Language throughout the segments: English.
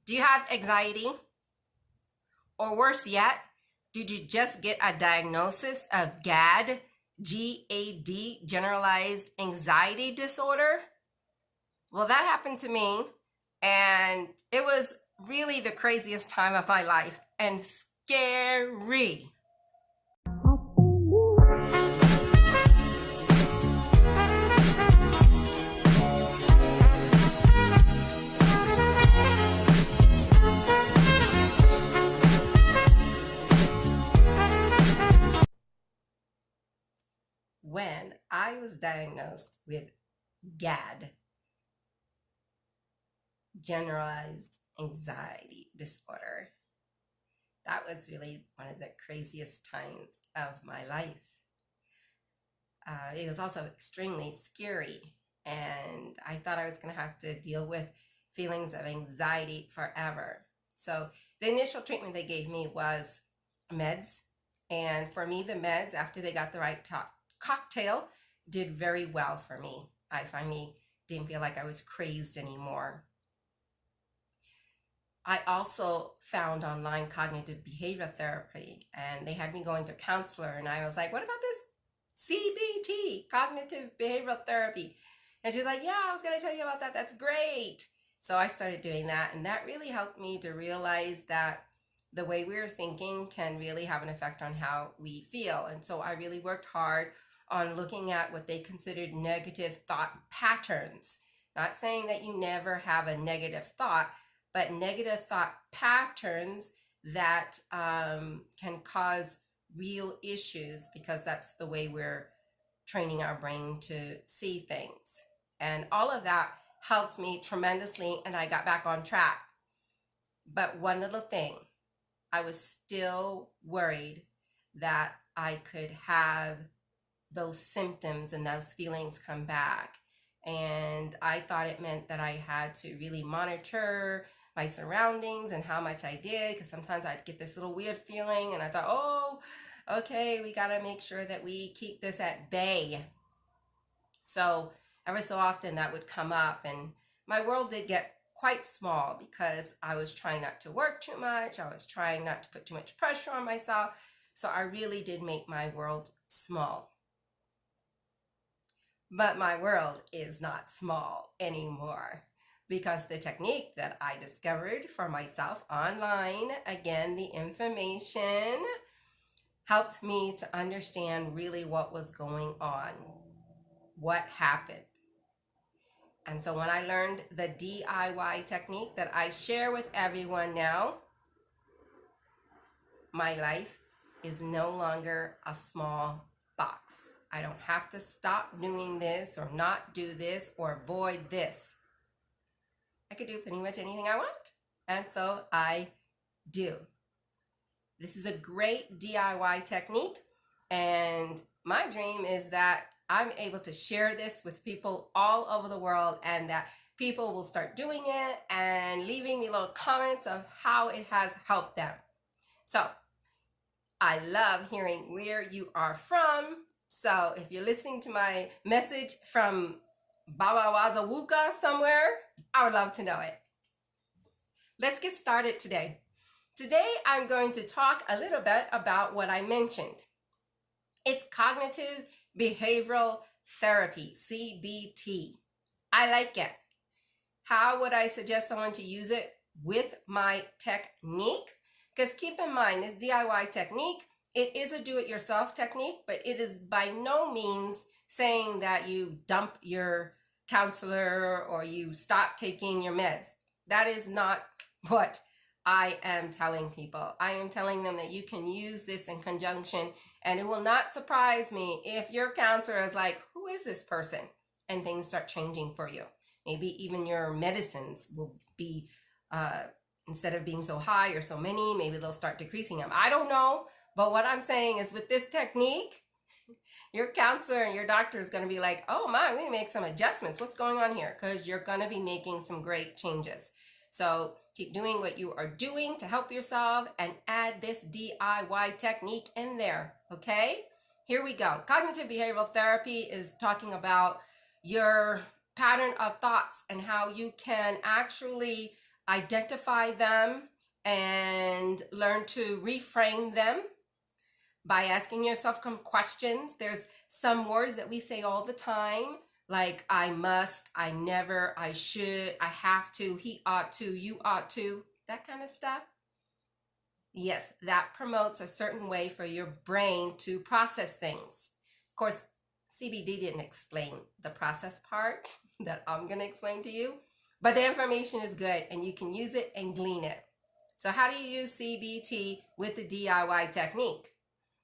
Do you have anxiety? Or worse yet, did you just get a diagnosis of GAD, GAD, generalized anxiety disorder? Well, that happened to me, and it was really the craziest time of my life and scary. When I was diagnosed with GAD, generalized anxiety disorder, that was really one of the craziest times of my life. It was also extremely scary, and I thought I was going to have to deal with feelings of anxiety forever. So the initial treatment they gave me was meds, and for me, the meds, after they got the right cocktail, did very well for me. I finally didn't feel like I was crazed anymore. I also found online cognitive behavior therapy, and they had me going to a counselor, and I was like, what about this CBT, cognitive behavioral therapy? And she's like, yeah, I was going to tell you about that. That's great. So I started doing that, and that really helped me to realize that the way we're thinking can really have an effect on how we feel. And so I really worked hard on looking at what they considered negative thought patterns. Not saying that you never have a negative thought, but negative thought patterns that can cause real issues, because that's the way we're training our brain to see things. And all of that helped me tremendously, and I got back on track. But one little thing, I was still worried that I could have those symptoms and those feelings come back. And I thought it meant that I had to really monitor my surroundings and how much I did, because sometimes I'd get this little weird feeling, and I thought, oh, okay, we got to make sure that we keep this at bay. So every so often that would come up, and my world did get quite small because I was trying not to work too much. I was trying not to put too much pressure on myself. So I really did make my world small. But my world is not small anymore, because the technique that I discovered for myself online, again, the information, helped me to understand really what was going on, what happened. And so when I learned the DIY technique that I share with everyone now, my life is no longer a small box. I don't have to stop doing this or not do this or avoid this. I could do pretty much anything I want. And so I do. This is a great DIY technique. And my dream is that I'm able to share this with people all over the world, and that people will start doing it and leaving me little comments of how it has helped them. So I love hearing where you are from. So if you're listening to my message from Bawawazawuka somewhere, I would love to know it. Let's get started today. Today, I'm going to talk a little bit about what I mentioned. It's cognitive behavioral therapy, CBT. I like it. How would I suggest someone to use it with my technique? Because keep in mind, this DIY technique, it is a do-it-yourself technique, but it is by no means saying that you dump your counselor or you stop taking your meds. That is not what I am telling people. I am telling them that you can use this in conjunction, and it will not surprise me if your counselor is like, who is this person? And things start changing for you. Maybe even your medicines will be, instead of being so high or so many, maybe they'll start decreasing them. I don't know. But what I'm saying is, with this technique, your counselor and your doctor is going to be like, oh my, we need to make some adjustments. What's going on here? Because you're going to be making some great changes. So keep doing what you are doing to help yourself, and add this DIY technique in there. Okay, here we go. Cognitive behavioral therapy is talking about your pattern of thoughts and how you can actually identify them and learn to reframe them by asking yourself some questions. There's some words that we say all the time, like I must, I never, I should, I have to, he ought to, you ought to, that kind of stuff. Yes, that promotes a certain way for your brain to process things. Of course, CBD didn't explain the process part that I'm going to explain to you, but the information is good and you can use it and glean it. So how do you use CBT with the DIY technique?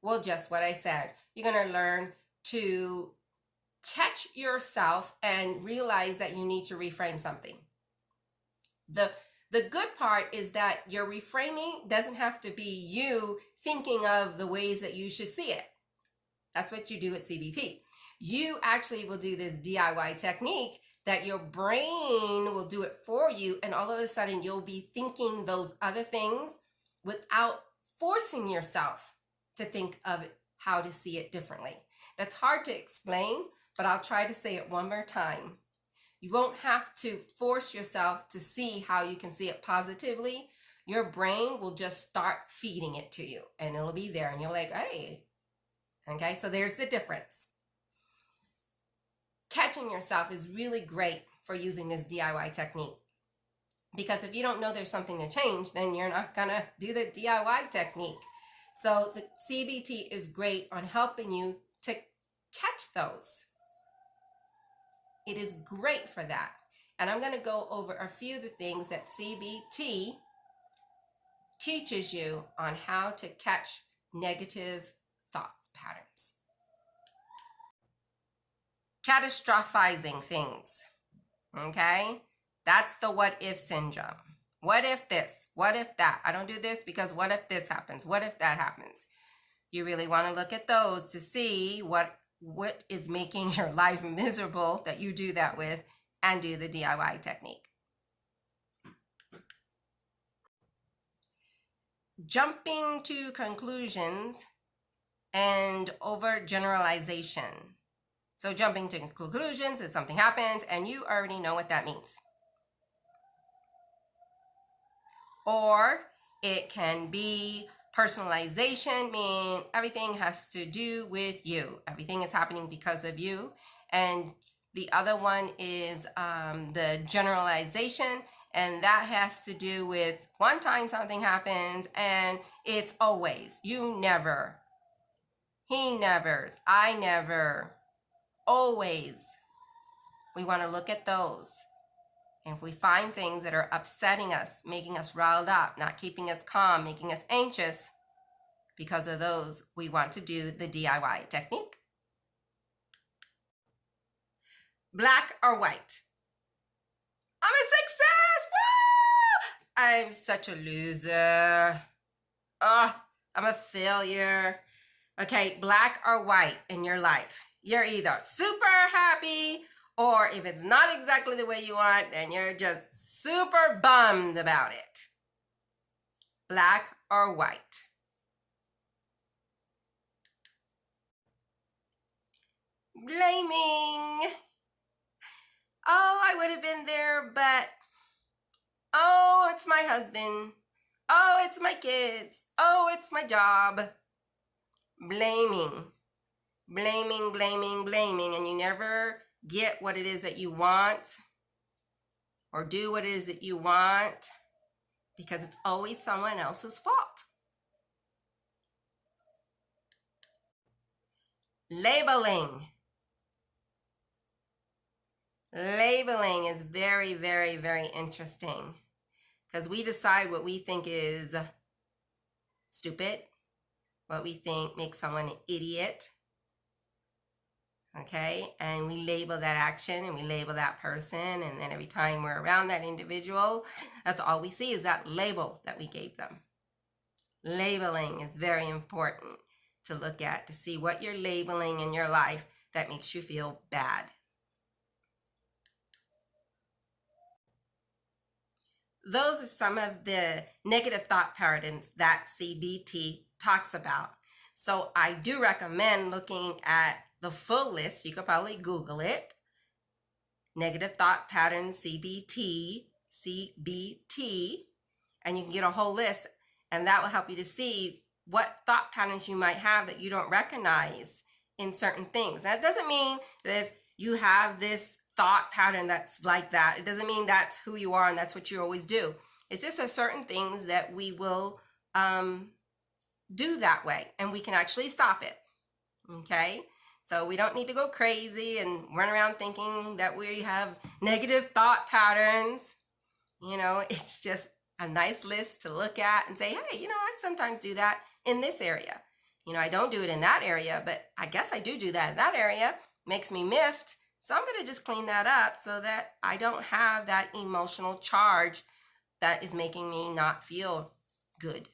Well, just what I said. You're going to learn to catch yourself and realize that you need to reframe something. The good part is that your reframing doesn't have to be you thinking of the ways that you should see it. That's what you do at CBT. You actually will do this DIY technique that your brain will do it for you, and all of a sudden you'll be thinking those other things without forcing yourself to think of how to see it differently. That's hard to explain, but I'll try to say it one more time. You won't have to force yourself to see how you can see it positively. Your brain will just start feeding it to you and it'll be there and you're like, hey, okay, so there's the difference. Catching yourself is really great for using this DIY technique, because if you don't know there's something to change, then you're not gonna do the DIY technique. So the CBT is great on helping you to catch those. It is great for that. And I'm going to go over a few of the things that CBT teaches you on how to catch negative thought patterns. Catastrophizing things. Okay? That's the what if syndrome. What if this? What if that? I don't do this because what if this happens? What if that happens? You really want to look at those to see what is making your life miserable that you do that with, and do the DIY technique. Jumping to conclusions and overgeneralization. So jumping to conclusions is something happens and you already know what that means. Or it can be personalization, meaning everything has to do with you. Everything is happening because of you. And the other one is the generalization, and that has to do with one time something happens and it's always, you never, he never, I never, always. We want to look at those. And if we find things that are upsetting us, making us riled up, not keeping us calm, making us anxious, because of those, we want to do the DIY technique. Black or white? I'm a success! Woo! I'm such a loser. Oh, I'm a failure. Okay, black or white in your life. You're either super happy, or if it's not exactly the way you want, then you're just super bummed about it. Black or white? Blaming. Oh, I would have been there, but oh, it's my husband. Oh, it's my kids. Oh, it's my job. Blaming. Blaming, blaming, blaming, and you never get what it is that you want or do what it is that you want because it's always someone else's fault. Labeling. Labeling is very, very, very interesting because we decide what we think is stupid, what we think makes someone an idiot. Okay, and we label that action and we label that person, and then every time we're around that individual, that's all we see is that label that we gave them. Labeling is very important to look at, to see what you're labeling in your life that makes you feel bad. Those are some of the negative thought patterns that CBT talks about. So I do recommend looking at the full list. You could probably Google it. Negative thought patterns CBT, CBT, and you can get a whole list, and that will help you to see what thought patterns you might have that you don't recognize in certain things. That doesn't mean that if you have this thought pattern that's like that, it doesn't mean that's who you are and that's what you always do. It's just there's certain things that we will do that way, and we can actually stop it. Okay? So we don't need to go crazy and run around thinking that we have negative thought patterns. You know, it's just a nice list to look at and say, hey, you know, I sometimes do that in this area. You know, I don't do it in that area, but I guess I do that in that area. Makes me miffed. So I'm going to just clean that up so that I don't have that emotional charge that is making me not feel good.